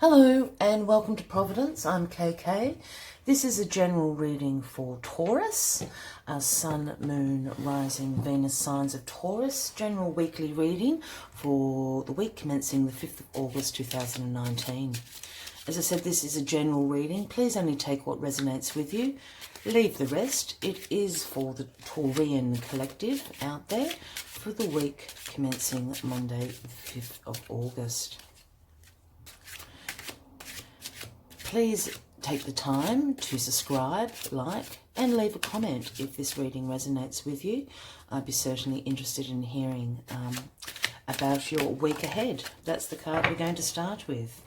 Hello and welcome to Providence. I'm KK. This is a general reading for Taurus, Sun, Moon, Rising, Venus signs of Taurus. General weekly reading for the week commencing the 5th of August 2019. As I said, this is a general reading. Please only take what resonates with you. Leave the rest. It is for the Taurian collective out there for the week commencing Monday the 5th of August. Please take the time to subscribe, like, and leave a comment if this reading resonates with you. I'd be certainly interested in hearing about your week ahead. That's the card we're going to start with.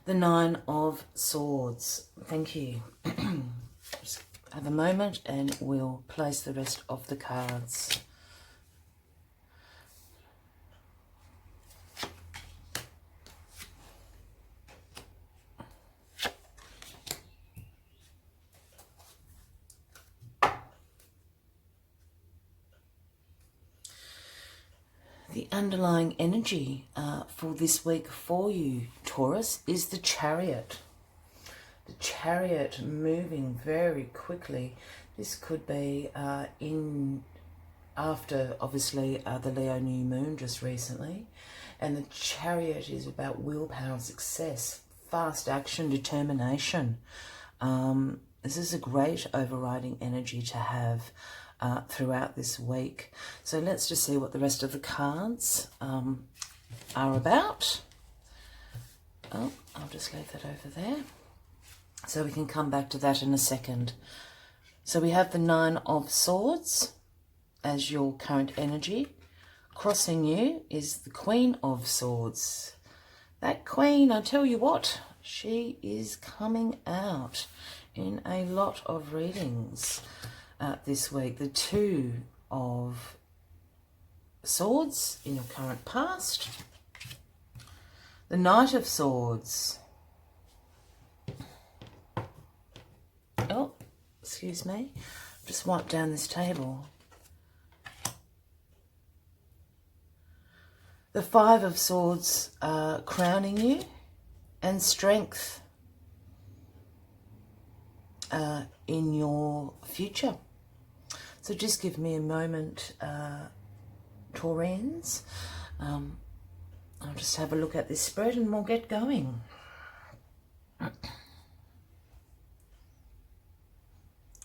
The Nine of Swords. Thank you. Just have a moment and we'll place the rest of the cards. The underlying energy for this week for you, Taurus, is the Chariot. The Chariot moving very quickly. This could be after, obviously, the Leo new moon just recently. And the Chariot is about willpower, success, fast action, determination. This is a great overriding energy to have throughout this week. So let's just see what the rest of the cards are about. Oh, I'll just leave that over there. So we can come back to that in a second. So we have the Nine of Swords as your current energy. Crossing you is the Queen of Swords. That Queen, I tell you what, she is coming out in a lot of readings this week. The Two of Swords in your current past. The Knight of Swords. Oh, excuse me. Just wipe down this table. The Five of Swords crowning you, and strength in your future. So just give me a moment, Taurians. I'll just have a look at this spread and we'll get going.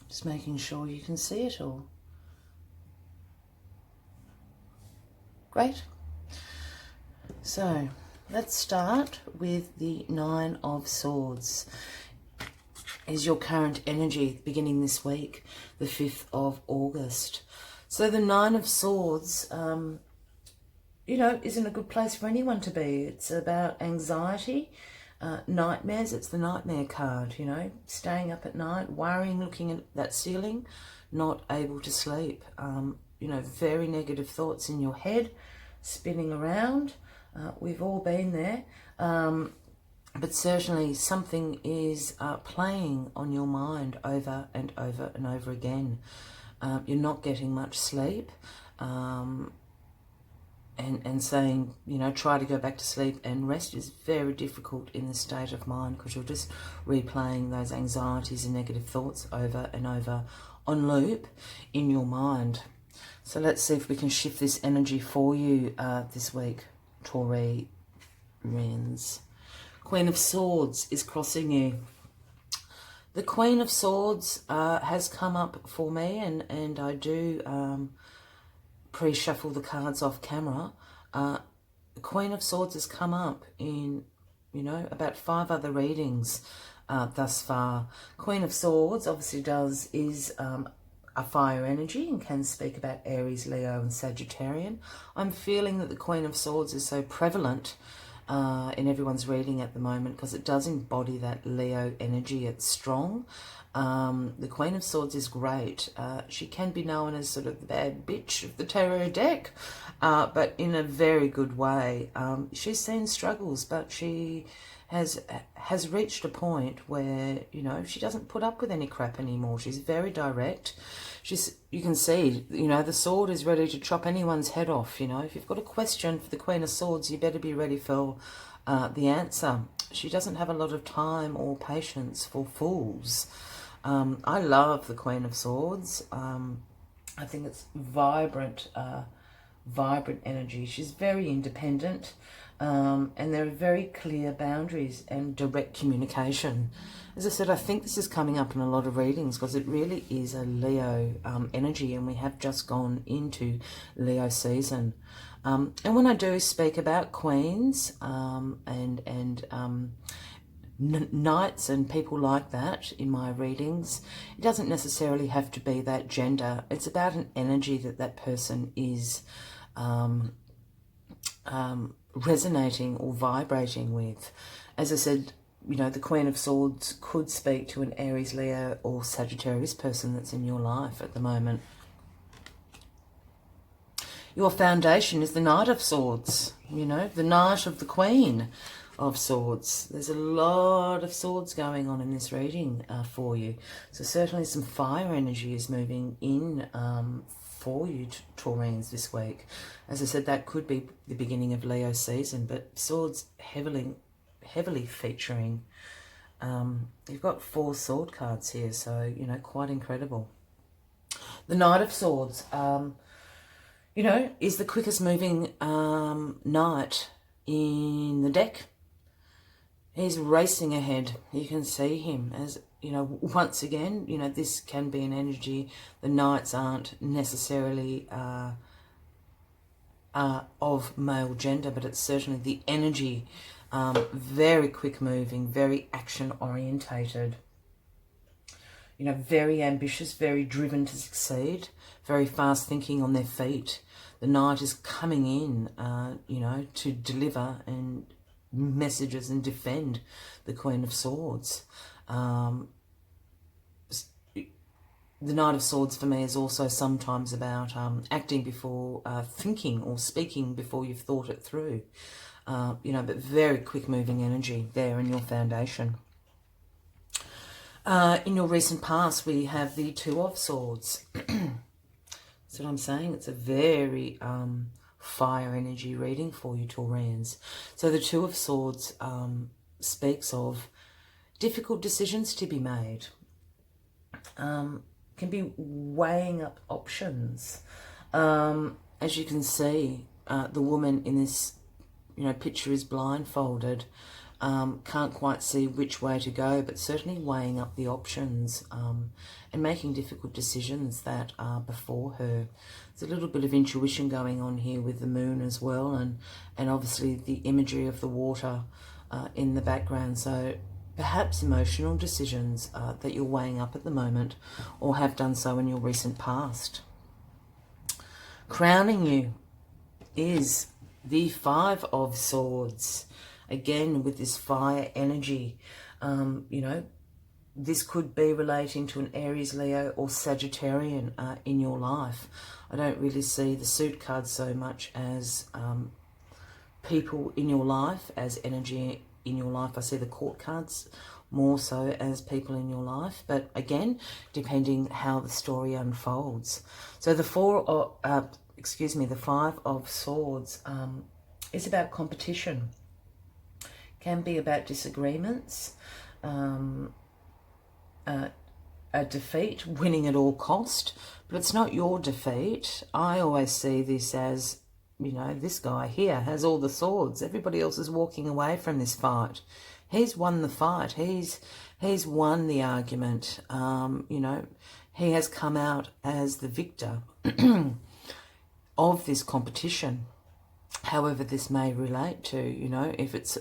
Just making sure you can see it all. Great. So let's start with the Nine of Swords. Is your current energy beginning this week, the 5th of August. So the Nine of Swords, isn't a good place for anyone to be. It's about anxiety, nightmares. It's the nightmare card, staying up at night, worrying, looking at that ceiling, not able to sleep. Very negative thoughts in your head, spinning around. We've all been there. But certainly something is playing on your mind over and over and over again. You're not getting much sleep, and saying, try to go back to sleep and rest is very difficult in this state of mind, because you're just replaying those anxieties and negative thoughts over and over on loop in your mind. So let's see if we can shift this energy for you this week, Taurians. Queen of Swords is crossing you. The Queen of Swords has come up for me, and I do pre-shuffle the cards off camera. The Queen of Swords has come up in, about 5 other readings thus far. Queen of Swords obviously is a fire energy and can speak about Aries, Leo and Sagittarian. I'm feeling that the Queen of Swords is so prevalent in everyone's reading at the moment, because it does embody that Leo energy. It's strong. The Queen of Swords is great. She can be known as sort of the bad bitch of the tarot deck, but in a very good way. She's seen struggles, but she has reached a point where, you know, she doesn't put up with any crap anymore. She's very direct. You can see, you know, the sword is ready to chop anyone's head off. You know, if you've got a question for the Queen of Swords, you better be ready for the answer. She doesn't have a lot of time or patience for fools. I love the Queen of Swords. I think it's vibrant energy. She's very independent, and there are very clear boundaries and direct communication. As I said, I think this is coming up in a lot of readings because it really is a Leo energy, and we have just gone into Leo season. And when I do speak about queens knights and people like that in my readings, it doesn't necessarily have to be that gender. It's about an energy that that person is resonating or vibrating with. As I said, you know, the Queen of Swords could speak to an Aries, Leo or Sagittarius person that's in your life at the moment. Your foundation is the Knight of Swords, you know, the Knight of the Queen of Swords. There's a lot of swords going on in this reading for you. So certainly some fire energy is moving in for you, Taurines, this week. As I said, that could be the beginning of Leo season, but swords heavily featuring. You've got 4 sword cards here, so, you know, quite incredible. The Knight of Swords, you know, is the quickest moving knight in the deck. He's racing ahead. You can see him as, you know, once again, you know, this can be an energy. The knights aren't necessarily of male gender, but it's certainly the energy. Very quick moving, very action orientated. You know, very ambitious, very driven to succeed, very fast thinking on their feet. The knight is coming in, you know, to deliver and messages and defend the Queen of Swords. The Knight of Swords for me is also sometimes about acting before thinking, or speaking before you've thought it through. You know, but very quick moving energy there in your foundation. In your recent past, we have the Two of Swords. That's what I'm saying. It's a very fire energy reading for you, Taurians. So the Two of Swords speaks of difficult decisions to be made. Can be weighing up options. As you can see, the woman in this, you know, picture is blindfolded. Can't quite see which way to go, but certainly weighing up the options and making difficult decisions that are before her. There's a little bit of intuition going on here with the moon as well, and obviously the imagery of the water in the background. So perhaps emotional decisions that you're weighing up at the moment, or have done so in your recent past. Crowning you is the Five of Swords. Again, with this fire energy, you know, this could be relating to an Aries, Leo or Sagittarian in your life. I don't really see the suit cards so much as people in your life, as energy in your life. I see the court cards more so as people in your life, but again, depending how the story unfolds. So the the Five of Swords is about competition. Can be about disagreements, a defeat, winning at all cost, but it's not your defeat. I always see this as, you know, this guy here has all the swords. Everybody else is walking away from this fight. He's won the fight. He's won the argument. You know, he has come out as the victor of this competition. However this may relate to, you know, if it's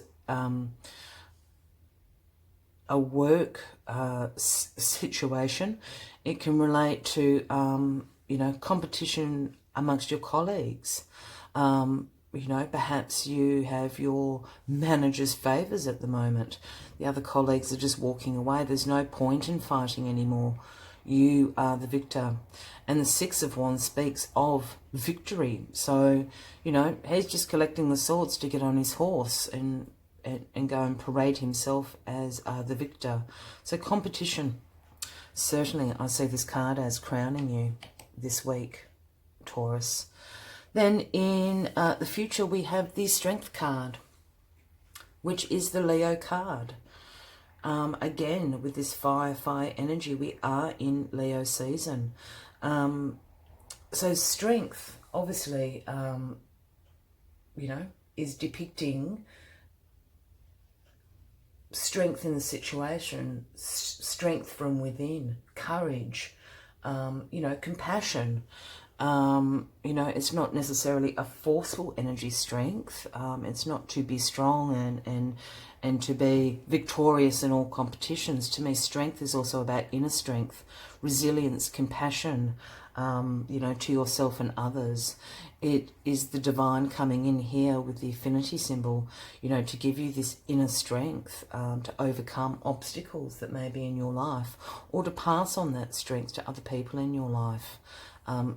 a work situation, it can relate to, you know, competition amongst your colleagues. You know, perhaps you have your manager's favours at the moment. The other colleagues are just walking away. There's no point in fighting anymore. You are the victor. And the Six of Wands speaks of victory. So, you know, he's just collecting the swords to get on his horse, and and go and parade himself as the victor. So competition, certainly I see this card as crowning you this week, Taurus. Then in the future we have the Strength card, which is the Leo card. Again, with this fire energy, we are in Leo season. So strength, obviously, you know, is depicting strength in the situation, strength from within, courage, you know, compassion. You know, it's not necessarily a forceful energy strength. It's not to be strong and to be victorious in all competitions. To me, strength is also about inner strength, resilience, compassion, you know, to yourself and others. It is the divine coming in here with the affinity symbol, you know, to give you this inner strength to overcome obstacles that may be in your life, or to pass on that strength to other people in your life.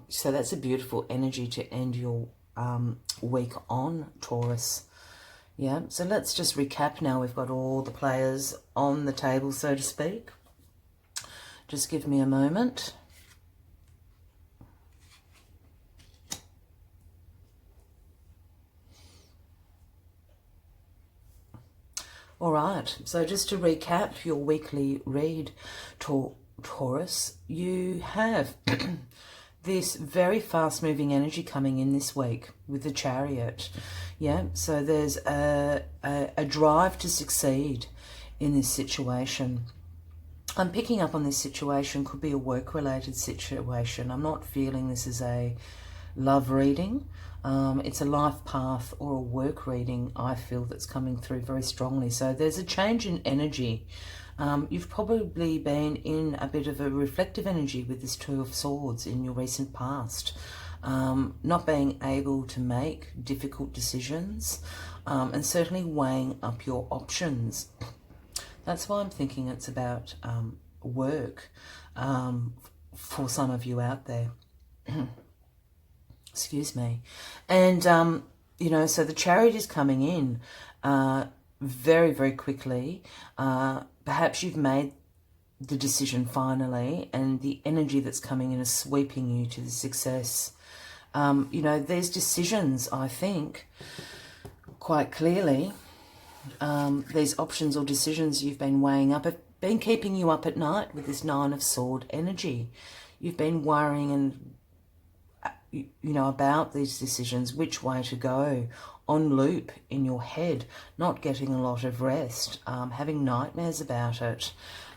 So that's a beautiful energy to end your week on, Taurus. Yeah, so let's just recap now. We've got all the players on the table, so to speak. Just give me a moment. All right, so just to recap your weekly read, Taurus, you have this very fast-moving energy coming in this week with the Chariot. Yeah, so there's a drive to succeed in this situation. I'm picking up on this situation, could be a work-related situation. I'm not feeling this is a love reading. It's a life path or a work reading, I feel, that's coming through very strongly. So there's a change in energy. You've probably been in a bit of a reflective energy with this Two of Swords in your recent past. Not being able to make difficult decisions, and certainly weighing up your options. That's why I'm thinking it's about work for some of you out there. Excuse me. And, you know, so the Chariot is coming in very, very quickly. Perhaps you've made the decision finally, and the energy that's coming in is sweeping you to the success. You know, there's decisions, I think, quite clearly. These options or decisions you've been weighing up have been keeping you up at night with this Nine of Sword energy. You've been worrying and you know, about these decisions, which way to go, on loop in your head, not getting a lot of rest, having nightmares about it.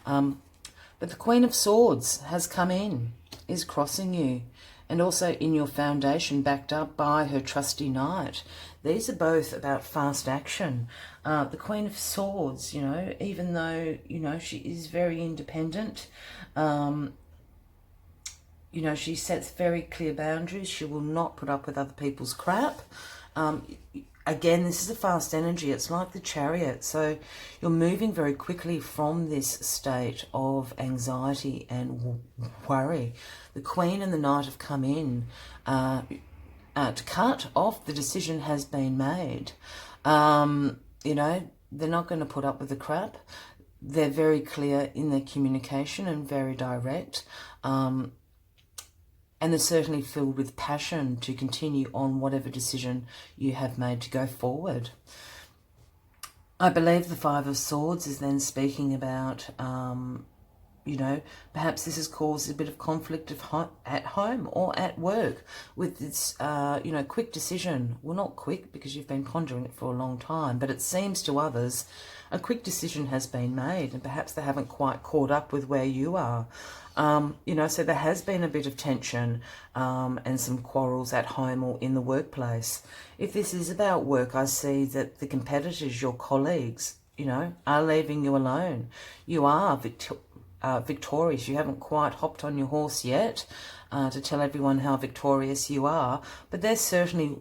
But the Queen of Swords has come in, is crossing you, and also in your foundation, backed up by her trusty knight. These are both about fast action. The Queen of Swords, you know, even though, you know, she is very independent, you know, she sets very clear boundaries. She will not put up with other people's crap. Again, this is a fast energy. It's like the Chariot. So you're moving very quickly from this state of anxiety and worry. The Queen and the Knight have come in to cut off. The decision has been made. You know, they're not going to put up with the crap. They're very clear in their communication and very direct. And they're certainly filled with passion to continue on whatever decision you have made to go forward. I believe the Five of Swords is then speaking about, you know, perhaps this has caused a bit of conflict at home or at work with this, you know, quick decision. Well, not quick because you've been pondering it for a long time, but it seems to others a quick decision has been made and perhaps they haven't quite caught up with where you are. You know, so there has been a bit of tension and some quarrels at home or in the workplace. If this is about work, I see that the competitors, your colleagues, you know, are leaving you alone. You are victorious. You haven't quite hopped on your horse yet to tell everyone how victorious you are, but they're certainly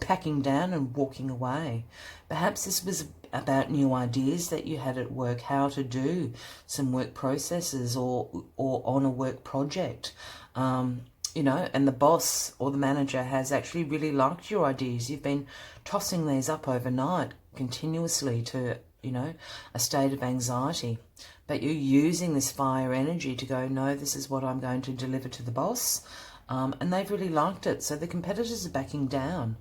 packing down and walking away. Perhaps this was about new ideas that you had at work, how to do some work processes or on a work project. you know, and the boss or the manager has actually really liked your ideas. You've been tossing these up overnight continuously to, you know, a state of anxiety. But you're using this fire energy to go, no, this is what I'm going to deliver to the boss. And they've really liked it. So the competitors are backing down.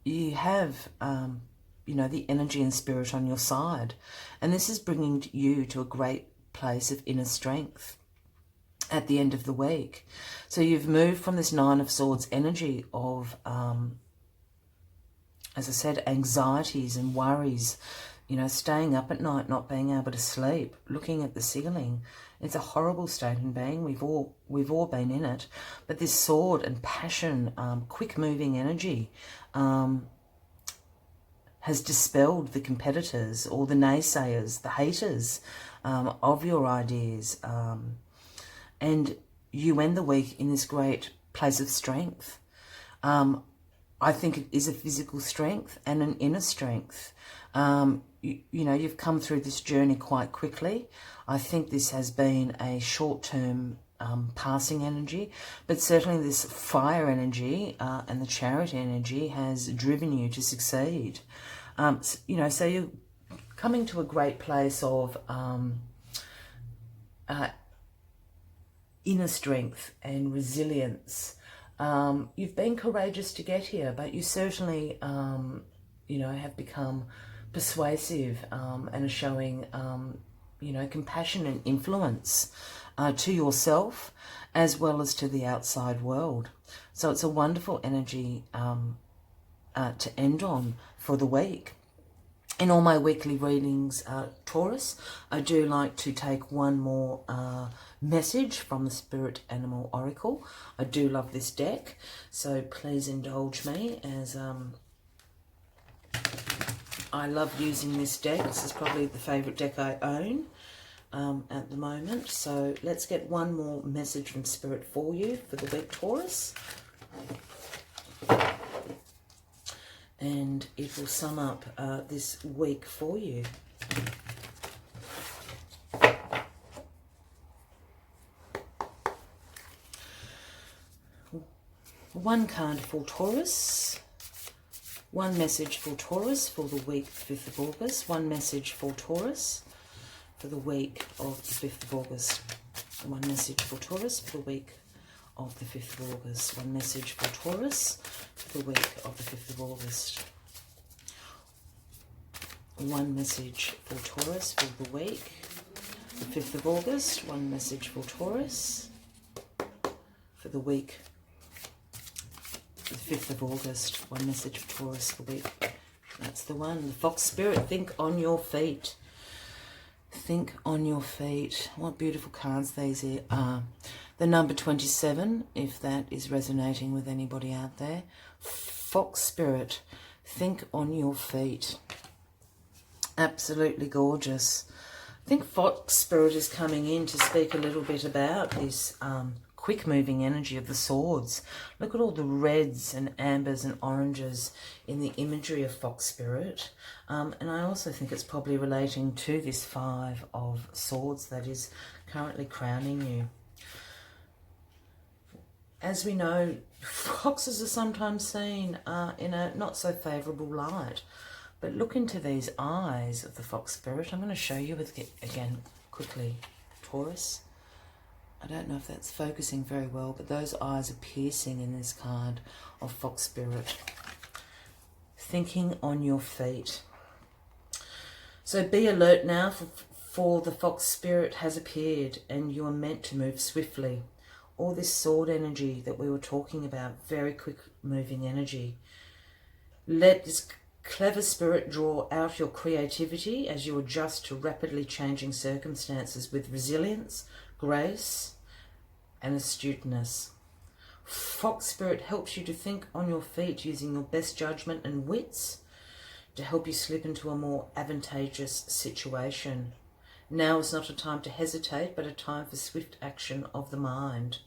You have, you know, the energy and spirit on your side. And this is bringing you to a great place of inner strength at the end of the week. So you've moved from this Nine of Swords energy of, as I said, anxieties and worries, you know, staying up at night, not being able to sleep, looking at the ceiling. It's a horrible state of being. We've all been in it. But this sword and passion, quick moving energy, has dispelled the competitors or the naysayers, the haters of your ideas. And you end the week in this great place of strength. I think it is a physical strength and an inner strength. You know, you've come through this journey quite quickly. I think this has been a short-term passing energy, but certainly this fire energy and the chariot energy has driven you to succeed. You know, so you're coming to a great place of inner strength and resilience. You've been courageous to get here, but you certainly, you know, have become persuasive and are showing, you know, compassion and influence to yourself as well as to the outside world. So it's a wonderful energy to end on for the week. In all my weekly readings, Taurus, I do like to take one more message from the Spirit Animal Oracle. I do love this deck, so please indulge me as I love using this deck. This is probably the favourite deck I own at the moment. So let's get one more message from Spirit for you for the week, Taurus. And it will sum up this week for you. One card for Taurus. One message for Taurus for the week 5th of August. One message for Taurus for the week of the 5th of August. One message for Taurus for the week of the 5th of August. One message for Taurus for the week of the 5th of August. One message for Taurus for the week, the 5th of August. One message for Taurus for the week, the 5th of August. One message for Taurus for the week. That's the one. The Fox Spirit, think on your feet. Think on your feet. What beautiful cards these are. The number 27, if that is resonating with anybody out there. Fox Spirit, think on your feet. Absolutely gorgeous. I think Fox Spirit is coming in to speak a little bit about this quick moving energy of the swords. Look at all the reds and ambers and oranges in the imagery of Fox Spirit. And I also think it's probably relating to this 5 of swords that is currently crowning you. As we know, foxes are sometimes seen in a not so favourable light. But look into these eyes of the Fox Spirit. I'm going to show you again quickly, Taurus. I don't know if that's focusing very well, but those eyes are piercing in this card of Fox Spirit. Thinking on your feet. So be alert now, for the Fox Spirit has appeared and you are meant to move swiftly. All this sword energy that we were talking about, very quick moving energy. Let this clever spirit draw out your creativity as you adjust to rapidly changing circumstances with resilience, grace, and astuteness. Fox Spirit helps you to think on your feet using your best judgment and wits to help you slip into a more advantageous situation. Now is not a time to hesitate, but a time for swift action of the mind.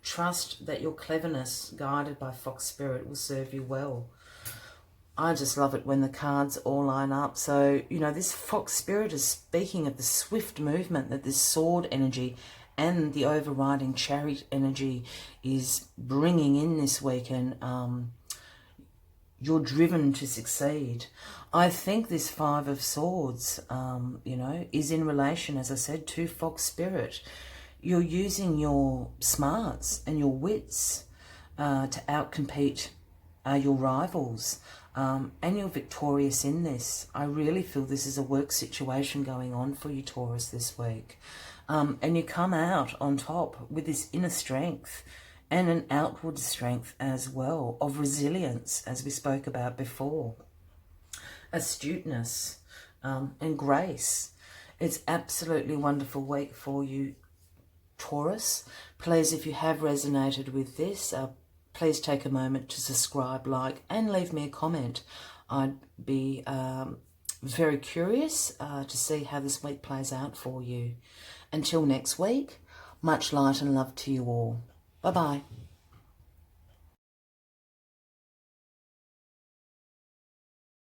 Trust that your cleverness, guided by Fox Spirit, will serve you well. I just love it when the cards all line up. So, you know, this Fox Spirit is speaking of the swift movement that this sword energy and the overriding Chariot energy is bringing in this weekend. You're driven to succeed. I think this Five of Swords, you know, is in relation, as I said, to Fox Spirit. You're using your smarts and your wits to outcompete your rivals, and you're victorious in this. I really feel this is a work situation going on for you, Taurus, this week. And you come out on top with this inner strength and an outward strength as well of resilience, as we spoke about before, astuteness, and grace. It's absolutely wonderful week for you, Taurus. Please, if you have resonated with this, please take a moment to subscribe, like, and leave me a comment. I'd be very curious to see how this week plays out for you. Until next week, much light and love to you all. Bye-bye.